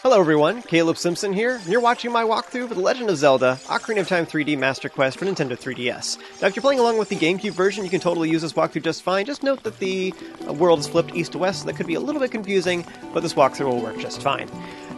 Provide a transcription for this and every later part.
Hello everyone, Caleb Simpson here, and you're watching my walkthrough for The Legend of Zelda, Ocarina of Time 3D Master Quest for Nintendo 3DS. Now if you're playing along with the GameCube version, you can totally use this walkthrough just fine. Just note that the world is flipped east to west, so that could be a little bit confusing, but this walkthrough will work just fine.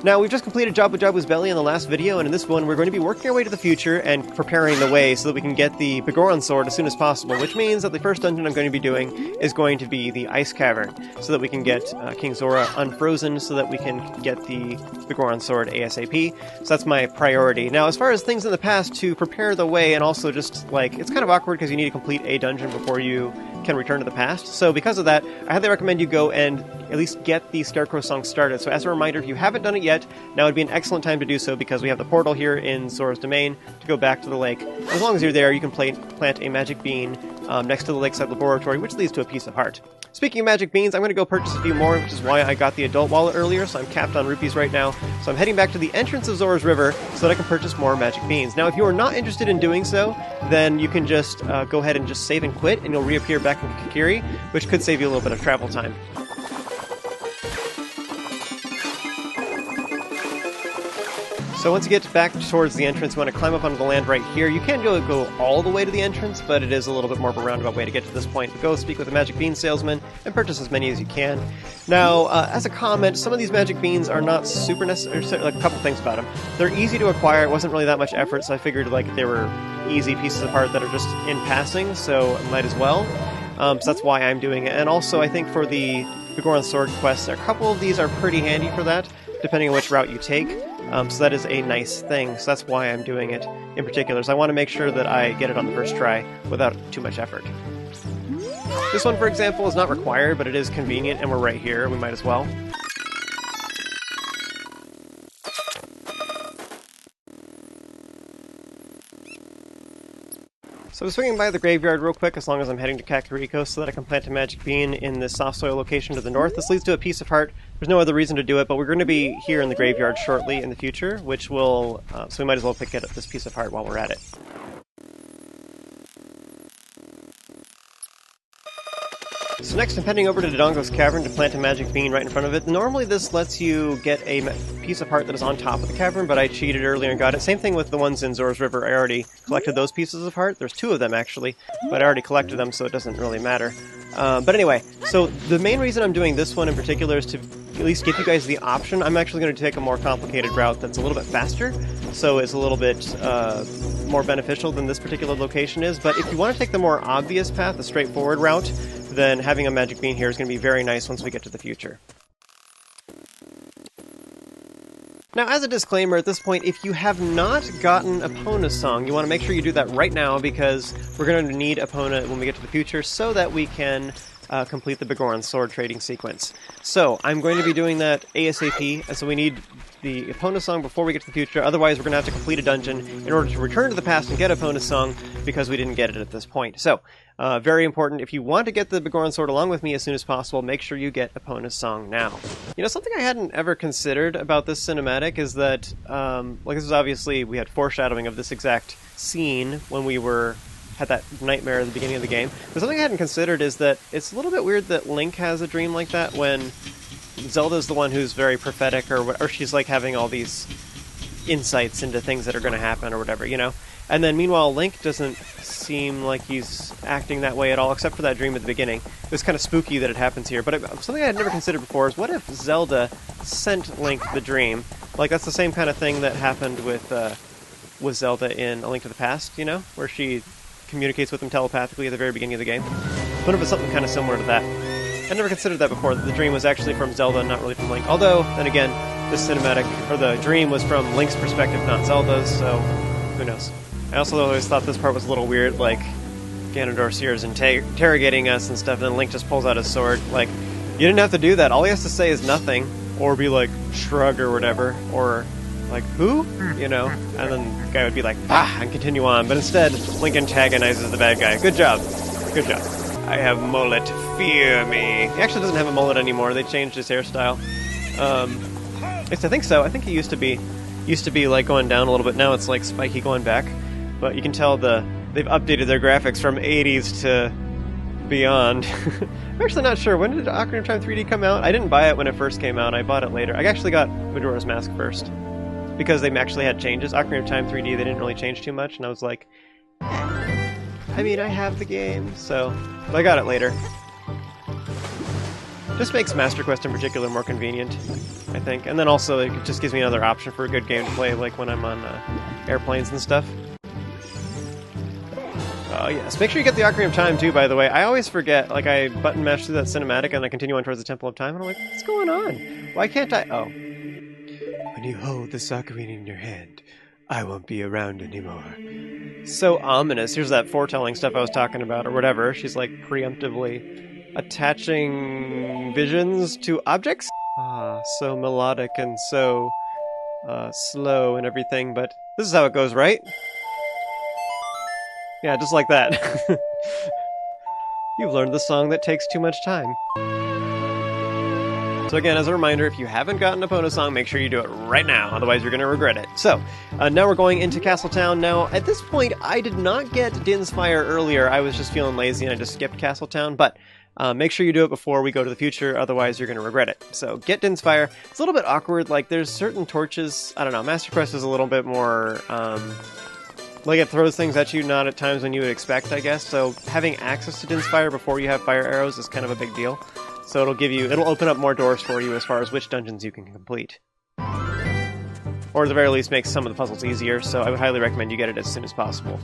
Now, we've just completed Jabu Jabu's Belly in the last video, and in this one we're going to be working our way to the future and preparing the way so that we can get the Goron sword as soon as possible, which means that the first dungeon I'm going to be doing is going to be the Ice Cavern, so that we can get King Zora unfrozen, so that we can get the Goron sword ASAP. So that's my priority. Now, as far as things in the past to prepare the way, and also just, like, it's kind of awkward because you need to complete a dungeon before you can return to the past. So because of that, I highly recommend you go and at least get the Scarecrow song started. So as a reminder, if you haven't done it yet, now would be an excellent time to do so because we have the portal here in Zora's domain to go back to the lake. As long as you're there, you can plant a magic bean next to the lakeside laboratory, which leads to a piece of heart. Speaking of magic beans, I'm going to go purchase a few more, which is why I got the adult wallet earlier, so I'm capped on rupees right now. So I'm heading back to the entrance of Zora's River so that I can purchase more magic beans. Now, if you are not interested in doing so, then you can just go ahead and just save and quit, and you'll reappear back in Kakiri, which could save you a little bit of travel time. So once you get back towards the entrance, you want to climb up onto the land right here. You can go all the way to the entrance, but it is a little bit more of a roundabout way to get to this point. But go speak with a magic bean salesman and purchase as many as you can. Now, as a comment, some of these magic beans are not super necessary. Like a couple things about them. They're easy to acquire. It wasn't really that much effort, so I figured like they were easy pieces of art that are just in passing, so I might as well. So that's why I'm doing it. And also, I think for the Goron sword quest, a couple of these are pretty handy for that, depending on which route you take. So that is a nice thing, so that's why I'm doing it in particular. So I want to make sure that I get it on the first try without too much effort. This one, for example, is not required, but it is convenient, and we're right here. We might as well. So I'm swinging by the graveyard real quick as long as I'm heading to Kakariko so that I can plant a magic bean in this soft soil location to the north. This leads to a piece of heart. There's no other reason to do it, but we're going to be here in the graveyard shortly in the future, which will, so we might as well pick up this piece of heart while we're at it. So next I'm heading over to Dodongo's Cavern to plant a magic bean right in front of it. Normally this lets you get a piece of heart that is on top of the cavern, but I cheated earlier and got it. Same thing with the ones in Zora's River. I already collected those pieces of heart. There's two of them actually, but I already collected them, so it doesn't really matter. But anyway, so the main reason I'm doing this one in particular is to at least give you guys the option. I'm actually going to take a more complicated route that's a little bit faster, so it's a little bit more beneficial than this particular location is. But if you want to take the more obvious path, the straightforward route, then having a magic bean here is going to be very nice once we get to the future. Now, as a disclaimer at this point, if you have not gotten Epona's song, you want to make sure you do that right now because we're going to need Epona when we get to the future so that we can complete the Goron sword trading sequence. So, I'm going to be doing that ASAP, and so we need the Epona song before we get to the future, otherwise we're going to have to complete a dungeon in order to return to the past and get Epona's song because we didn't get it at this point. So, very important, if you want to get the Goron sword along with me as soon as possible, make sure you get Epona's song now. You know, something I hadn't ever considered about this cinematic is that, like this is obviously, we had foreshadowing of this exact scene when we had that nightmare at the beginning of the game. But something I hadn't considered is that it's a little bit weird that Link has a dream like that when Zelda's the one who's very prophetic, or she's like having all these insights into things that are going to happen or whatever, you know? And then meanwhile, Link doesn't seem like he's acting that way at all, except for that dream at the beginning. It was kind of spooky that it happens here, but something I had never considered before is what if Zelda sent Link the dream? Like, that's the same kind of thing that happened with Zelda in A Link to the Past, you know? Where she communicates with him telepathically at the very beginning of the game. What if it's something kind of similar to that? I never considered that before, that the dream was actually from Zelda and not really from Link. Although, then again, this cinematic, or the dream was from Link's perspective, not Zelda's, so who knows. I also always thought this part was a little weird, like Ganondorf here is interrogating us and stuff, and then Link just pulls out his sword. Like, you didn't have to do that. All he has to say is nothing, or be like, shrug or whatever, or like, who? You know? And then the guy would be like, ah, and continue on. But instead, Link antagonizes the bad guy. Good job. Good job. I have mullet, fear me. He actually doesn't have a mullet anymore. They changed his hairstyle. At least I think so. I think he used to be like going down a little bit. Now it's like spiky going back. But you can tell they've updated their graphics from 80s to beyond. I'm actually not sure. When did Ocarina of Time 3D come out? I didn't buy it when it first came out. I bought it later. I actually got Majora's Mask first. Because they actually had changes. Ocarina of Time 3D, they didn't really change too much, and I was like, I mean, I have the game, so... But I got it later. Just makes Master Quest in particular more convenient, I think. And then also, it just gives me another option for a good game to play, like when I'm on airplanes and stuff. Oh yes, make sure you get the Ocarina of Time too, by the way. I always forget, like I button mash through that cinematic and I continue on towards the Temple of Time, and I'm like, what's going on? Why can't I... Oh. When you hold this ocarina in your hand, I won't be around anymore. So ominous. Here's that foretelling stuff I was talking about, or whatever. She's like preemptively attaching visions to objects? Ah, so melodic and so slow and everything, but this is how it goes, right? Yeah, just like that. You've learned the song that takes too much time. So again, as a reminder, if you haven't gotten a Epona song, make sure you do it right now, otherwise you're going to regret it. So, now we're going into Castletown. Now, at this point, I did not get Din's Fire earlier. I was just feeling lazy and I just skipped Castletown, but make sure you do it before we go to the future, otherwise you're going to regret it. So, get Din's Fire. It's a little bit awkward, like there's certain torches, I don't know, Master Quest is a little bit more, like it throws things at you not at times when you would expect, I guess, so having access to Din's Fire before you have fire arrows is kind of a big deal. So it'll open up more doors for you as far as which dungeons you can complete. Or at the very least make some of the puzzles easier, so I would highly recommend you get it as soon as possible.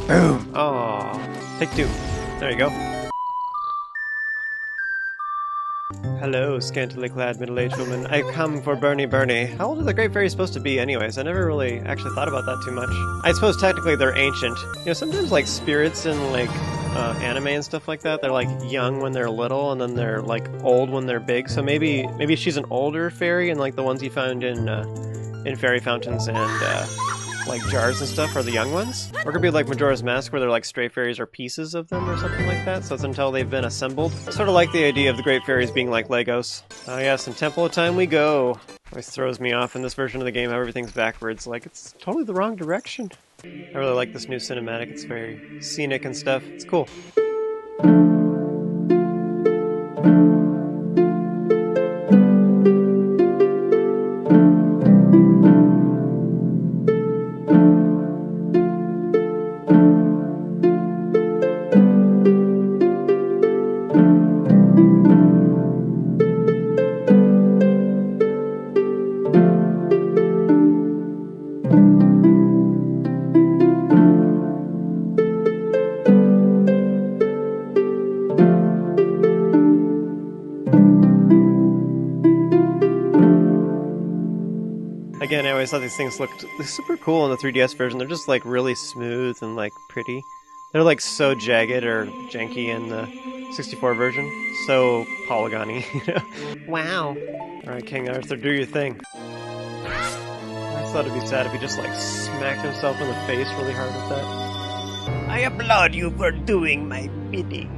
Boom! Aww. Take two. There you go. Hello, scantily clad middle-aged woman. I come for Bernie Bernie. How old are the Great Fairies supposed to be anyways? I never really actually thought about that too much. I suppose technically they're ancient. You know, sometimes like spirits in like anime and stuff like that, they're like young when they're little and then they're like old when they're big. So maybe she's an older fairy and like the ones you found in fairy fountains and like jars and stuff are the young ones. Or it could be like Majora's Mask where they're like stray fairies or pieces of them or something like that. So it's until they've been assembled. Sort of like the idea of the Great Fairies being like Legos. Oh yes, in Temple of Time we go. Always throws me off in this version of the game how everything's backwards. Like it's totally the wrong direction. I really like this new cinematic. It's very scenic and stuff. It's cool. Again, I always thought these things looked super cool in the 3DS version. They're just like really smooth and like pretty. They're like so jagged or janky in the 64 version. So polygony, you know? Wow. Alright, King Arthur, do your thing. I thought it'd be sad if he just like smacked himself in the face really hard with that. I applaud you for doing my bidding.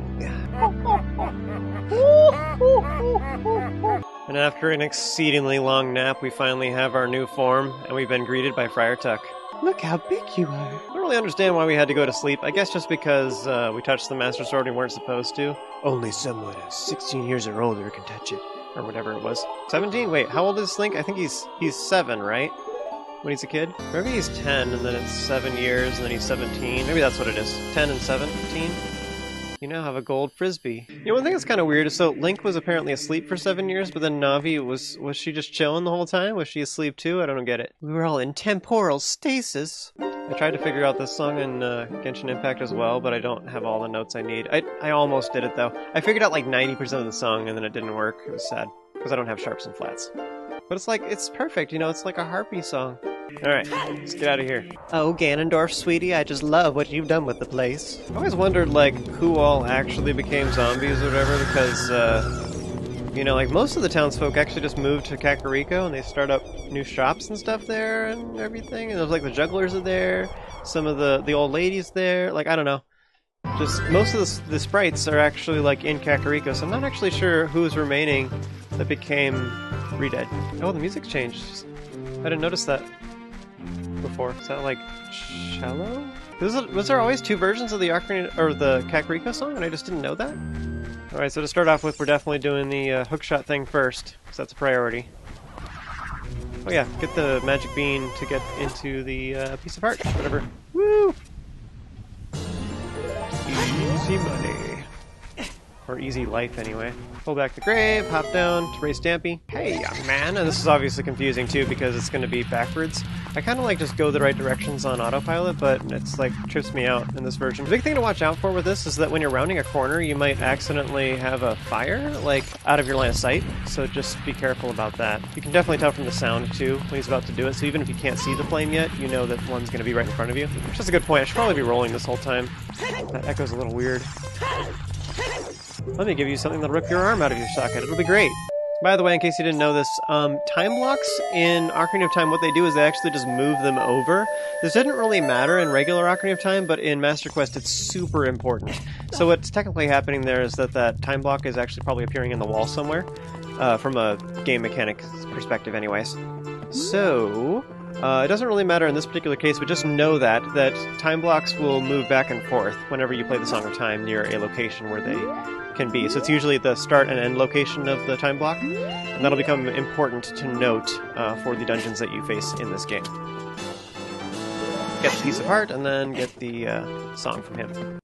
And after an exceedingly long nap, we finally have our new form, and we've been greeted by Friar Tuck. Look how big you are. I don't really understand why we had to go to sleep. I guess just because we touched the Master Sword we weren't supposed to. Only someone who's 16 years or older can touch it. Or whatever it was. 17? Wait, how old is Link? I think he's 7, right? When he's a kid? Maybe he's 10, and then it's 7 years, and then he's 17. Maybe that's what it is. 10 and 17? You now have a gold frisbee. You know, one thing that's kind of weird is, so Link was apparently asleep for 7 years, but then Navi, was she just chilling the whole time? Was she asleep too? I don't get it. We were all in temporal stasis. I tried to figure out this song in Genshin Impact as well, but I don't have all the notes I need. I almost did it though. I figured out like 90% of the song and then it didn't work. It was sad, because I don't have sharps and flats. But it's like, it's perfect, you know, it's like a harpy song. Alright, let's get out of here. Oh, Ganondorf, sweetie, I just love what you've done with the place. I always wondered, like, who all actually became zombies or whatever, because, you know, like, most of the townsfolk actually just moved to Kakariko, and they start up new shops and stuff there, and everything, and there's, like, the jugglers are there, some of the old ladies there, like, I don't know. Just, most of the sprites are actually, like, in Kakariko, so I'm not actually sure who's remaining that became Redead. Oh, the music's changed. I didn't notice that. before. Is that like cello? Was there always two versions of the Ocarina or the Kakariko song, and I just didn't know that? All right, so to start off with, we're definitely doing the hookshot thing first, because that's a priority. Oh yeah, get the magic bean to get into the piece of art, whatever. Woo! Easy money. Or easy life, anyway. Pull back the grave, hop down to raise Stampy. Hey, young man! And this is obviously confusing, too, because it's going to be backwards. I kind of like just go the right directions on autopilot, but it's like trips me out in this version. The big thing to watch out for with this is that when you're rounding a corner, you might accidentally have a fire, like, out of your line of sight, so just be careful about that. You can definitely tell from the sound, too, when he's about to do it, so even if you can't see the flame yet, you know that one's going to be right in front of you. Which is a good point. I should probably be rolling this whole time. That echo's a little weird. Let me give you something that'll rip your arm out of your socket. It'll be great. By the way, in case you didn't know this, time blocks in Ocarina of Time, what they do is they actually just move them over. This didn't really matter in regular Ocarina of Time, but in Master Quest it's super important. So what's technically happening there is that time block is actually probably appearing in the wall somewhere, from a game mechanic perspective anyways. So, it doesn't really matter in this particular case, but just know that time blocks will move back and forth whenever you play the Song of Time near a location where they can be. So it's usually the start and end location of the time block, and that'll become important to note for the dungeons that you face in this game. Get the piece of heart, and then get the song from him.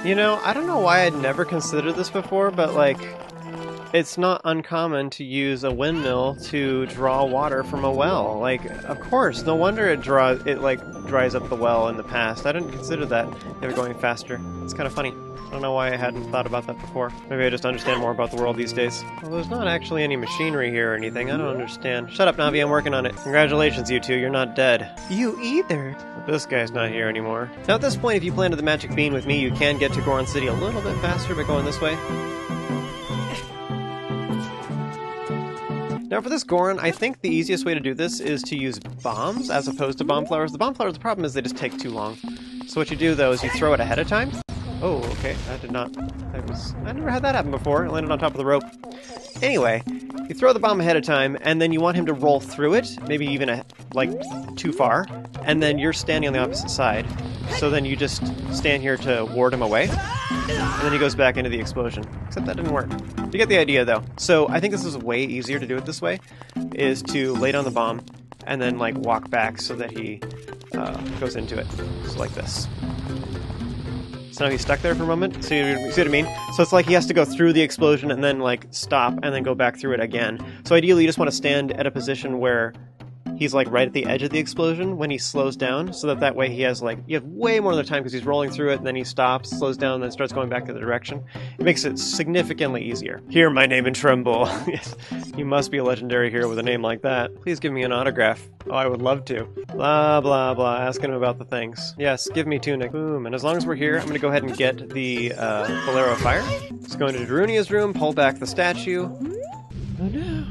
You know, I don't know why I'd never considered this before, but, like, it's not uncommon to use a windmill to draw water from a well. Like, of course, no wonder it dries up the well in the past. I didn't consider that they were going faster. It's kind of funny. I don't know why I hadn't thought about that before. Maybe I just understand more about the world these days. Well, there's not actually any machinery here or anything. I don't understand. Shut up, Navi. I'm working on it. Congratulations, you two. You're not dead. You either. But this guy's not here anymore. Now, at this point, if you planted the magic bean with me, you can get to Goron City a little bit faster by going this way. Now, for this Goron, I think the easiest way to do this is to use bombs as opposed to bomb flowers. The bomb flowers, the problem is they just take too long. So what you do, though, is you throw it ahead of time. Oh, okay, I never had that happen before. It landed on top of the rope. Anyway, you throw the bomb ahead of time, and then you want him to roll through it, maybe even, too far, and then you're standing on the opposite side. So then you just stand here to ward him away, and then he goes back into the explosion. Except that didn't work. You get the idea, though. So I think this is way easier to do it this way, is to lay down the bomb, and then, walk back so that he goes into it. So like this. So now he's stuck there for a moment. So you see what I mean? So it's like he has to go through the explosion and then stop and then go back through it again. So ideally you just want to stand at a position where he's right at the edge of the explosion when he slows down, so that way he has you have way more of the time because he's rolling through it, and then he stops, slows down, and then starts going back the other direction. It makes it significantly easier. Hear my name and tremble. Yes, you must be a legendary hero with a name like that. Please give me an autograph. Oh, I would love to. Blah, blah, blah. Asking him about the things. Yes, give me Tunic. Boom. And as long as we're here, I'm going to go ahead and get the Bolero of Fire. Let's go into Darunia's room, pull back the statue. Oh no.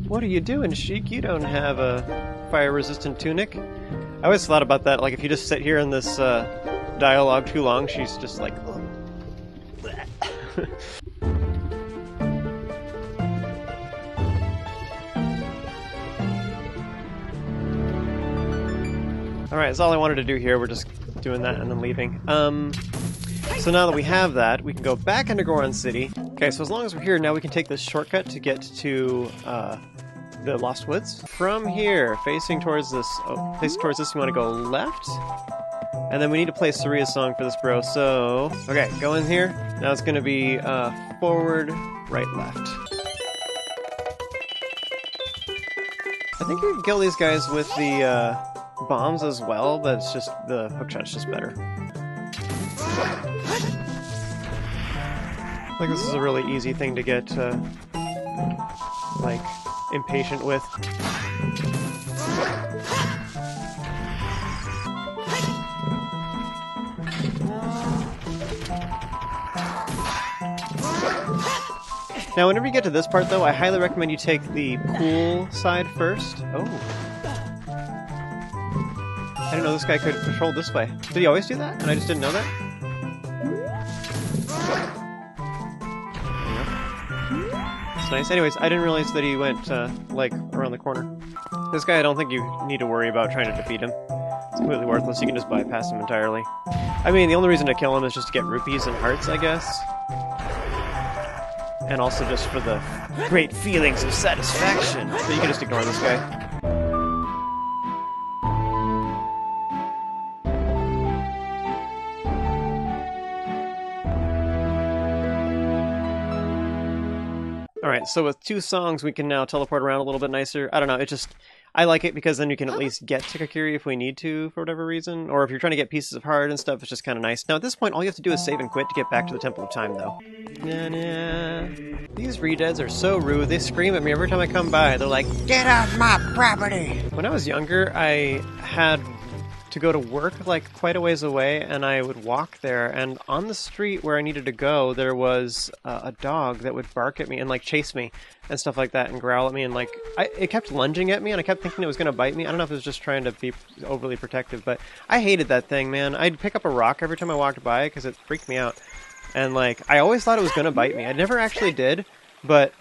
What are you doing, Sheik? You don't have a fire-resistant tunic. I always thought about that, if you just sit here in this dialogue too long, she's just like... Alright, that's all I wanted to do here. We're just doing that and then leaving. So now that we have that, we can go back into Goron City. Okay, so as long as we're here, now we can take this shortcut to get to the Lost Woods. From here, facing towards this, you want to go left. And then we need to play Saria's song for this bro, so... Okay, go in here. Now it's going to be forward, right, left. I think you can kill these guys with the bombs as well, but it's just, the hookshot's just better. This is a really easy thing to get, impatient with. Now, whenever you get to this part, though, I highly recommend you take the pool side first. Oh. I didn't know this guy could control this way. Did he always do that? And I just didn't know that? It's nice. Anyways, I didn't realize that he went, like, around the corner. This guy, I don't think you need to worry about trying to defeat him. It's completely worthless. You can just bypass him entirely. I mean, the only reason to kill him is just to get rupees and hearts, I guess. And also just for the great feelings of satisfaction. But you can just ignore this guy. Alright, so with 2 songs we can now teleport around a little bit nicer. I don't know, it just... I like it because then you can at least get to Kokiri if we need to, for whatever reason. Or if you're trying to get pieces of heart and stuff, it's just kind of nice. Now at this point, all you have to do is save and quit to get back to the Temple of Time, though. Nah. These Redeads are so rude. They scream at me every time I come by. They're like, "Get off my property!" When I was younger, I had to go to work like quite a ways away, and I would walk there, and on the street where I needed to go, there was a dog that would bark at me and like chase me and stuff like that and growl at me, and like it kept lunging at me, and I kept thinking it was going to bite me. I don't know if it was just trying to be overly protective, but I hated that thing, man. I'd pick up a rock every time I walked by because it freaked me out, and like I always thought it was going to bite me. I never actually did, but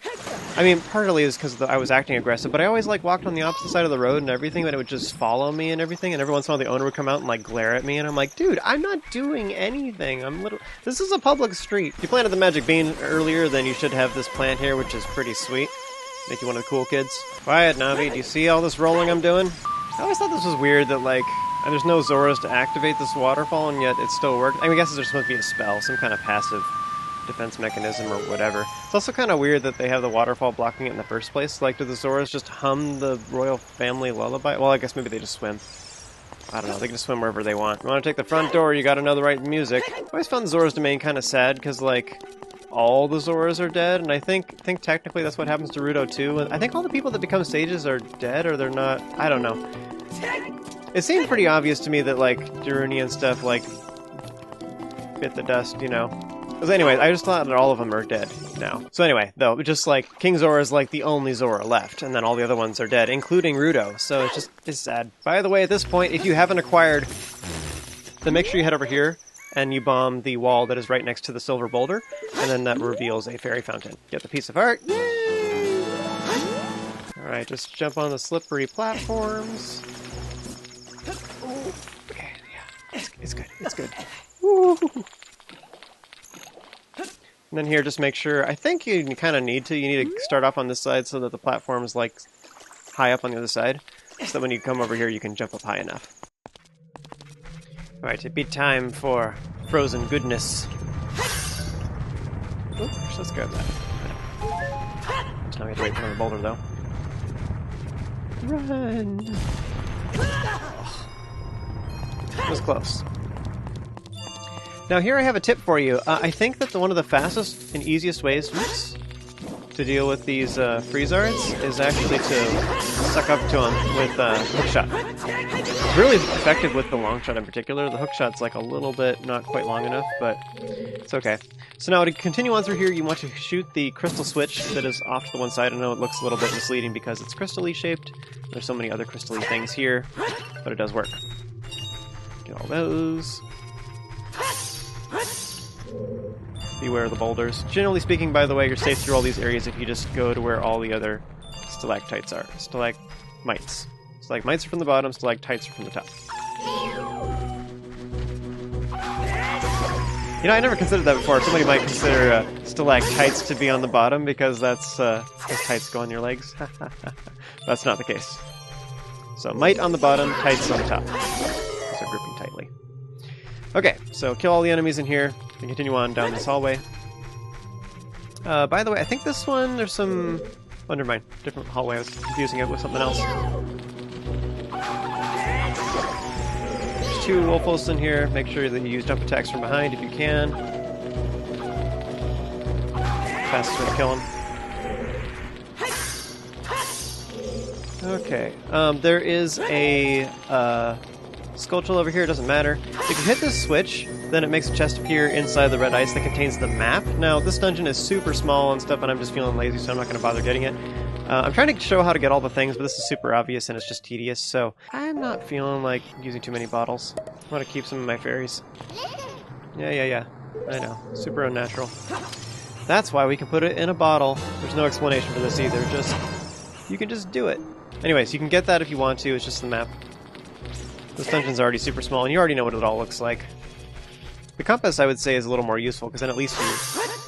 I mean, partly is because I was acting aggressive, but I always like walked on the opposite side of the road and everything, but it would just follow me and everything, and every once in a while the owner would come out and like glare at me, and I'm like, dude, I'm not doing anything. This is a public street. If you planted the magic bean earlier, then you should have this plant here, which is pretty sweet. Make you one of the cool kids. Quiet, Navi. Do you see all this rolling I'm doing? I always thought this was weird that like there's no Zoras to activate this waterfall, and yet it still worked. I mean, I guess there's supposed to be a spell, some kind of passive defense mechanism or whatever. It's also kind of weird that they have the waterfall blocking it in the first place. Like, do the Zoras just hum the royal family lullaby? Well, I guess maybe they just swim. I don't know, they can just swim wherever they want. You want to take the front door, you gotta know the right music. I always found Zora's domain kind of sad, because, like, all the Zoras are dead, and I think technically that's what happens to Ruto too. I think all the people that become sages are dead, or they're not. I don't know. It seemed pretty obvious to me that, like, Daruni and stuff, like, bit the dust, you know. Because anyway, I just thought that all of them are dead now. So anyway, though, just like, King Zora is like the only Zora left, and then all the other ones are dead, including Ruto, so it's sad. By the way, at this point, if you haven't acquired, then make sure you head over here, and you bomb the wall that is right next to the silver boulder, and then that reveals a fairy fountain. Get the piece of art. Alright, just jump on the slippery platforms. Okay, yeah, it's good, it's good. Woo! And then here, just make sure, I think you kind of need to start off on this side so that the platform is, like, high up on the other side, so that when you come over here, you can jump up high enough. Alright, it'd be time for frozen goodness. Oops, let's grab that. Now we have to wait for another boulder, though. Run! Oh. It was close. Now here I have a tip for you. I think that one of the fastest and easiest ways to deal with these Freezards is actually to suck up to them with Hookshot. It's really effective with the long shot in particular. The Hookshot's like a little bit not quite long enough, but it's okay. So now to continue on through here, you want to shoot the crystal switch that is off to the one side. I know it looks a little bit misleading because it's crystal-y shaped. There's so many other crystal-y things here, but it does work. Get all those. Beware of the boulders. Generally speaking, by the way, you're safe through all these areas if you just go to where all the other stalactites are. Stalagmites. Stalagmites are from the bottom, stalactites are from the top. You know, I never considered that before. Somebody might consider stalactites to be on the bottom because that's because tights go on your legs. That's not the case. So, mite on the bottom, tights on the top. Those are grouping tightly. Okay, so kill all the enemies in here, and continue on down this hallway. By the way, I think this one, there's some... Oh, never mind. Different hallway. I was confusing it with something else. There's 2 Wolfos in here. Make sure that you use jump attacks from behind if you can. Fastest way to kill them. Okay. There is a... Skulltula over here, doesn't matter. If you hit this switch, then it makes a chest appear inside the red ice that contains the map. Now, this dungeon is super small and stuff, and I'm just feeling lazy, so I'm not going to bother getting it. I'm trying to show how to get all the things, but this is super obvious and it's just tedious, so I'm not feeling like using too many bottles. I want to keep some of my fairies. Yeah. I know. Super unnatural. That's why we can put it in a bottle. There's no explanation for this either. You can just do it. Anyways, you can get that if you want to. It's just the map. This dungeon's already super small, and you already know what it all looks like. The compass, I would say, is a little more useful, because then at least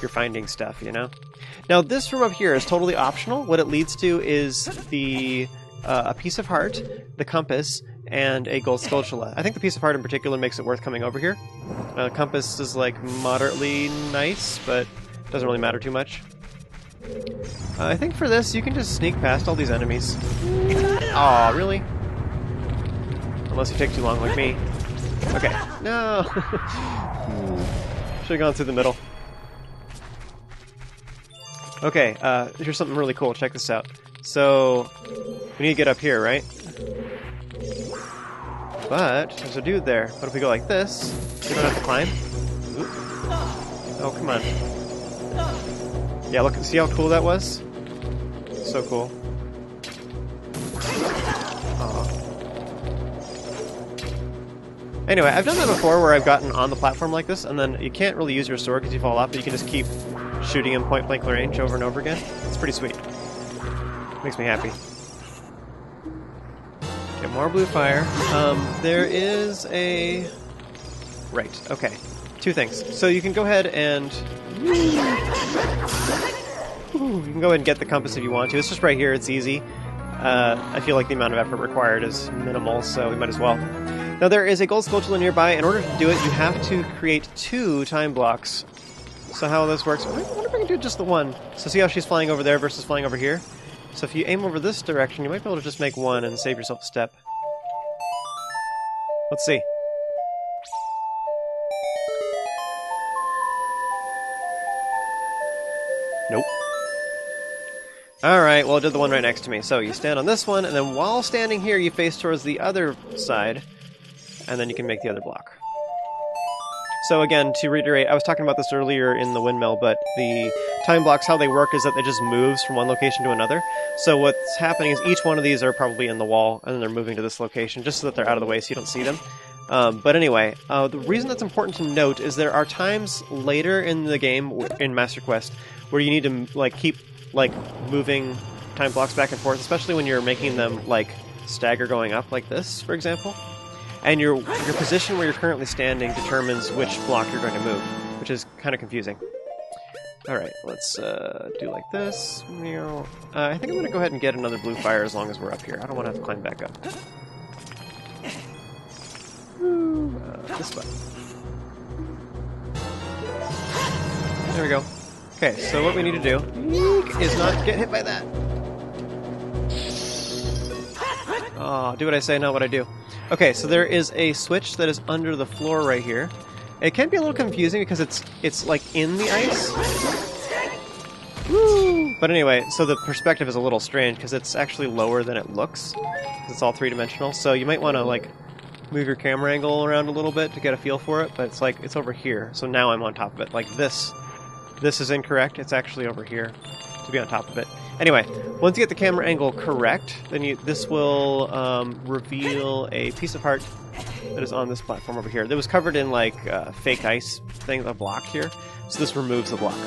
you're finding stuff, you know? Now, this room up here is totally optional. What it leads to is a piece of heart, the compass, and a gold spatula. I think the piece of heart in particular makes it worth coming over here. Compass is, like, moderately nice, but doesn't really matter too much. I think for this, you can just sneak past all these enemies. Aw, really? Unless you take too long, like me. Okay. No! Should've gone through the middle. Okay, here's something really cool. Check this out. So, we need to get up here, right? But, there's a dude there. What if we go like this? We don't have to climb? Oop. Oh, come on. Yeah, look, see how cool that was? So cool. Aww. Anyway, I've done that before where I've gotten on the platform like this, and then you can't really use your sword because you fall off, but you can just keep shooting in point-blank range over and over again. It's pretty sweet. Makes me happy. Get more blue fire. There is a... Right, okay. Two things. So you can go ahead and... You can go ahead and get the compass if you want to. It's just right here, it's easy. I feel like the amount of effort required is minimal, so we might as well. Now there is a gold spatula nearby. In order to do it, you have to create 2 time blocks. So how this works, I wonder if I can do just the one. So see how she's flying over there versus flying over here? So if you aim over this direction, you might be able to just make 1 and save yourself a step. Let's see. Nope. Alright, well, I did the one right next to me. So you stand on this one, and then while standing here, you face towards the other side, and then you can make the other block. So again, to reiterate, I was talking about this earlier in the windmill, but the time blocks, how they work is that they just moves from one location to another. So what's happening is each one of these are probably in the wall, and then they're moving to this location, just so that they're out of the way so you don't see them. But anyway, the reason that's important to note is there are times later in the game, in Master Quest, where you need to like keep like moving time blocks back and forth, especially when you're making them like stagger going up like this, for example. And your position where you're currently standing determines which block you're going to move, which is kind of confusing. Alright, let's do like this. I think I'm going to go ahead and get another blue fire as long as we're up here. I don't want to have to climb back up. This way. There we go. Okay, so what we need to do is not get hit by that. Oh, do what I say, not what I do. Okay, so there is a switch that is under the floor right here. It can be a little confusing because it's like in the ice. Woo! But anyway, so the perspective is a little strange because it's actually lower than it looks. It's all three-dimensional, so you might want to like move your camera angle around a little bit to get a feel for it, but it's like it's over here. So now I'm on top of it. Like this is incorrect. It's actually over here to be on top of it. Anyway, once you get the camera angle correct, then this will reveal a piece of heart that is on this platform over here. That was covered in like fake ice thing, a block here. So this removes the block.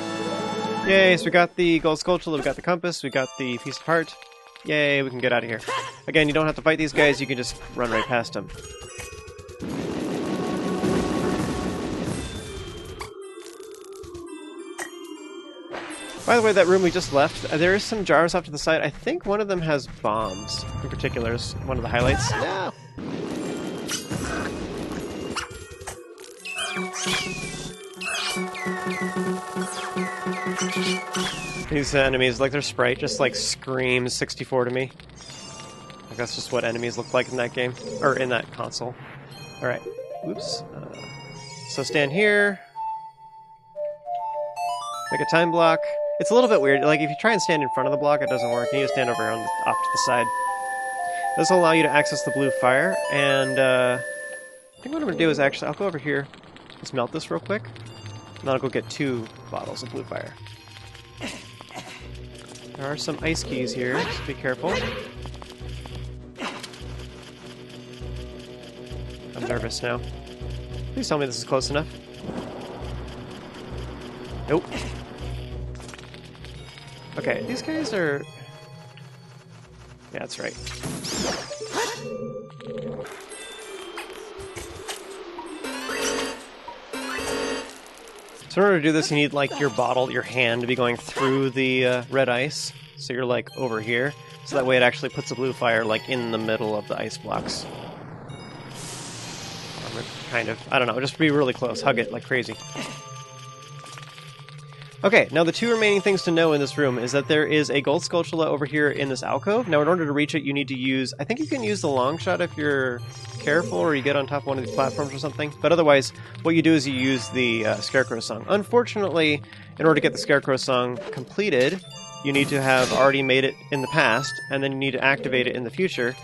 Yay! So we got the gold spatula, we got the compass, we got the piece of heart. Yay! We can get out of here. Again, you don't have to fight these guys. You can just run right past them. By the way, that room we just left, there is some jars off to the side. I think one of them has bombs. In particular, is one of the highlights. No! These enemies, like their sprite, just like screams 64 to me. Like that's just what enemies look like in that game, or in that console. Alright, oops. So stand here. Make a time block. It's a little bit weird. Like, if you try and stand in front of the block, it doesn't work. You need to stand over on off to the side. This will allow you to access the blue fire, and I think what I'm going to do is actually, I'll go over here. Just melt this real quick. And then I'll go get 2 bottles of blue fire. There are some ice keys here, so be careful. I'm nervous now. Please tell me this is close enough. Nope. Okay, these guys are... Yeah, that's right. So in order to do this, you need, like, your bottle, your hand, to be going through the red ice. So you're, like, over here. So that way it actually puts the blue fire, like, in the middle of the ice blocks. Or kind of. I don't know. Just be really close. Hug it like crazy. Okay, now the 2 remaining things to know in this room is that there is a gold skulltula over here in this alcove. Now in order to reach it, you need to use... I think you can use the long shot if you're careful or you get on top of one of these platforms or something. But otherwise, what you do is you use the Scarecrow song. Unfortunately, in order to get the Scarecrow song completed, you need to have already made it in the past, and then you need to activate it in the future.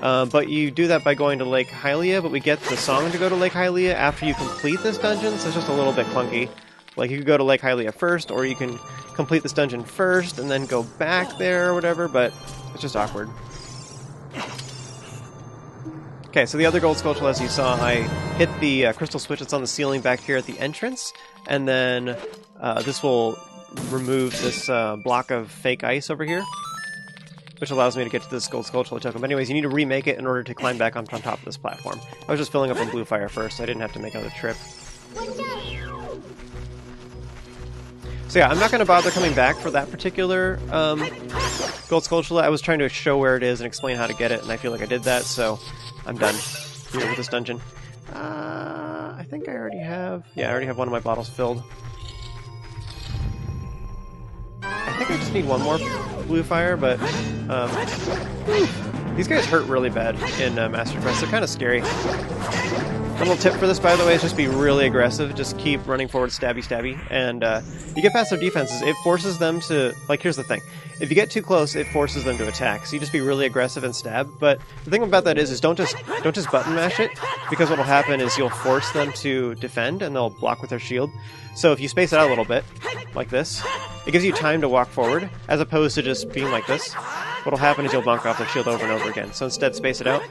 But you do that by going to Lake Hylia, but we get the song to go to Lake Hylia after you complete this dungeon, so it's just a little bit clunky. Like, you could go to Lake Hylia first, or you can complete this dungeon first and then go back there or whatever, but it's just awkward. Okay, so the other gold skulltula, as you saw, I hit the crystal switch that's on the ceiling back here at the entrance, and then this will remove this block of fake ice over here, which allows me to get to this gold skulltula token. But anyways, you need to remake it in order to climb back on top of this platform. I was just filling up on blue fire first, so I didn't have to make another trip. So yeah, I'm not going to bother coming back for that particular gold skulltula. I was trying to show where it is and explain how to get it, and I feel like I did that, so I'm done here with this dungeon. I think I already have... Yeah, I already have one of my bottles filled. I think I just need one more blue fire, but... these guys hurt really bad in Master Quest. They're kind of scary. A little tip for this, by the way, is just be really aggressive. Just keep running forward, stabby, stabby. And you get past their defenses, it forces them to... Like, here's the thing. If you get too close, it forces them to attack. So you just be really aggressive and stab. But the thing about that is don't just button mash it, because what will happen is you'll force them to defend, and they'll block with their shield. So if you space it out a little bit, like this, it gives you time to walk forward, as opposed to just being like this. What'll happen is you'll bonk off their shield over and over again. So instead, space it out.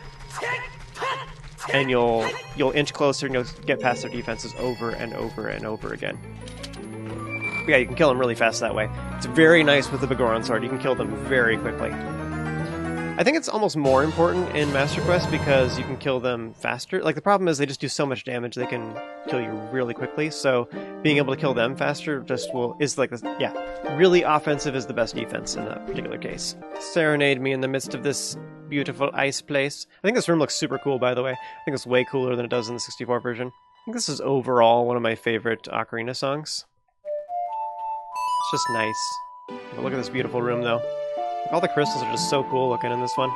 And you'll inch closer and you'll get past their defenses over and over and over again. But yeah, you can kill them really fast that way. It's very nice with the Goron sword. You can kill them very quickly. I think it's almost more important in Master Quest because you can kill them faster. Like, the problem is they just do so much damage they can kill you really quickly. So being able to kill them faster just is like this. Yeah, really offensive is the best defense in that particular case. Serenade me in the midst of this beautiful ice place. I think this room looks super cool, by the way. I think it's way cooler than it does in the 64 version. I think this is overall one of my favorite Ocarina songs. It's just nice. But look at this beautiful room, though. Like, all the crystals are just so cool looking in this one.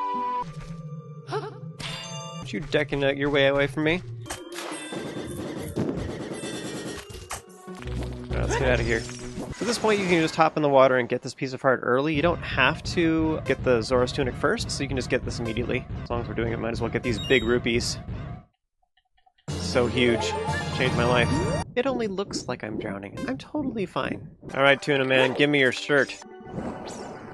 Aren't you decking your way away from me? Alright, let's get out of here. At this point, you can just hop in the water and get this piece of heart early. You don't have to get the Zora's Tunic first, so you can just get this immediately. As long as we're doing it, might as well get these big rupees. So huge. Changed my life. It only looks like I'm drowning. I'm totally fine. Alright, Tuna Man, give me your shirt.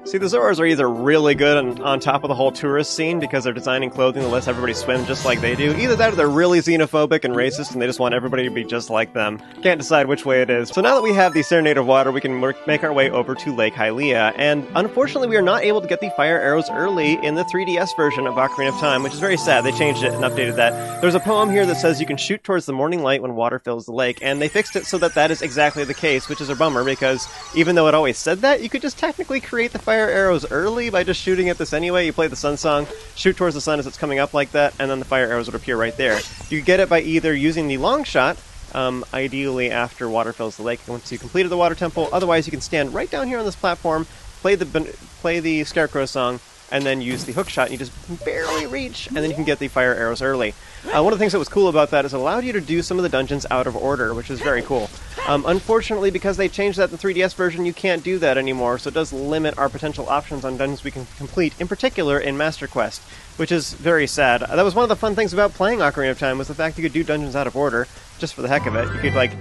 See, the Zoras are either really good on top of the whole tourist scene because they're designing clothing that lets everybody swim just like they do. Either that or they're really xenophobic and racist and they just want everybody to be just like them. Can't decide which way it is. So now that we have the Serenade of Water, we can make our way over to Lake Hylia. And unfortunately, we are not able to get the fire arrows early in the 3DS version of Ocarina of Time, which is very sad. They changed it and updated that. There's a poem here that says you can shoot towards the morning light when water fills the lake. And they fixed it so that that is exactly the case, which is a bummer because even though it always said that, you could just technically create the fire arrows early by just shooting at this anyway. You play the sun song, shoot towards the sun as it's coming up like that, and then the fire arrows would appear right there. You get it by either using the long shot, ideally after water fills the lake once you completed the water temple. Otherwise, you can stand right down here on this platform, play the Scarecrow song, and then use the hookshot, and you just barely reach, and then you can get the fire arrows early. One of the things that was cool about that is it allowed you to do some of the dungeons out of order, which is very cool. Unfortunately, because they changed that in the 3DS version, you can't do that anymore, so it does limit our potential options on dungeons we can complete, in particular in Master Quest, which is very sad. That was one of the fun things about playing Ocarina of Time, was the fact you could do dungeons out of order, just for the heck of it. You could, like,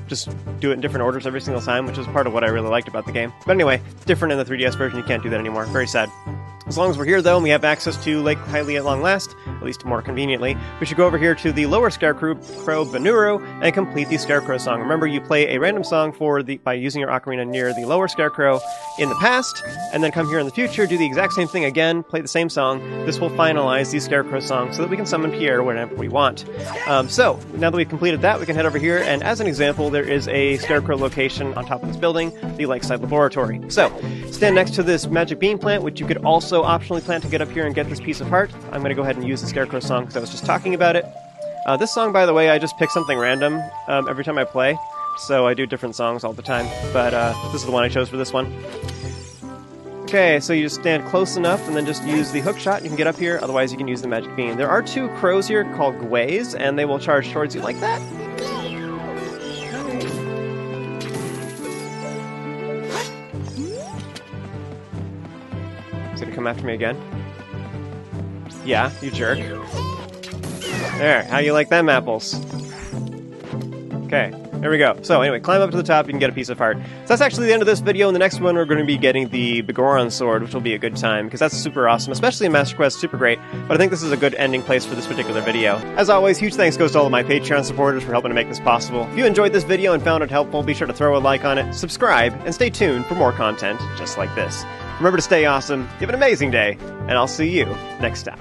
just do it in different orders every single time, which is part of what I really liked about the game. But anyway, it's different in the 3DS version, you can't do that anymore. Very sad. As long as we're here, though, and we have access to Lake Hylia at long last, at least more conveniently, we should go over here to the lower Scarecrow, Banuro, and complete the Scarecrow song. Remember, you play a random song by using your ocarina near the lower Scarecrow in the past, and then come here in the future, do the exact same thing again, play the same song. This will finalize the Scarecrow song so that we can summon Pierre whenever we want. So, now that we've completed that, we can head over here, and as an example, there is a Scarecrow location on top of this building, the Lakeside Laboratory. So, stand next to this magic bean plant, which you could also optionally plant to get up here and get this piece of heart. I'm going to go ahead and use the Scarecrow song because I was just talking about it. This song, by the way, I just pick something random every time I play, so I do different songs all the time, but this is the one I chose for this one. Okay, so you just stand close enough and then just use the hookshot. You can get up here, otherwise you can use the magic bean. There are two crows here called Gways, and they will charge towards you like that. He's gonna come after me again. Yeah, you jerk. There, how you like them apples? Okay, there we go. So anyway, climb up to the top, you can get a piece of heart. So that's actually the end of this video. In the next one, we're going to be getting the Goron sword, which will be a good time, because that's super awesome, especially in Master Quest, super great. But I think this is a good ending place for this particular video. As always, huge thanks goes to all of my Patreon supporters for helping to make this possible. If you enjoyed this video and found it helpful, be sure to throw a like on it, subscribe, and stay tuned for more content just like this. Remember to stay awesome, have an amazing day, and I'll see you next time.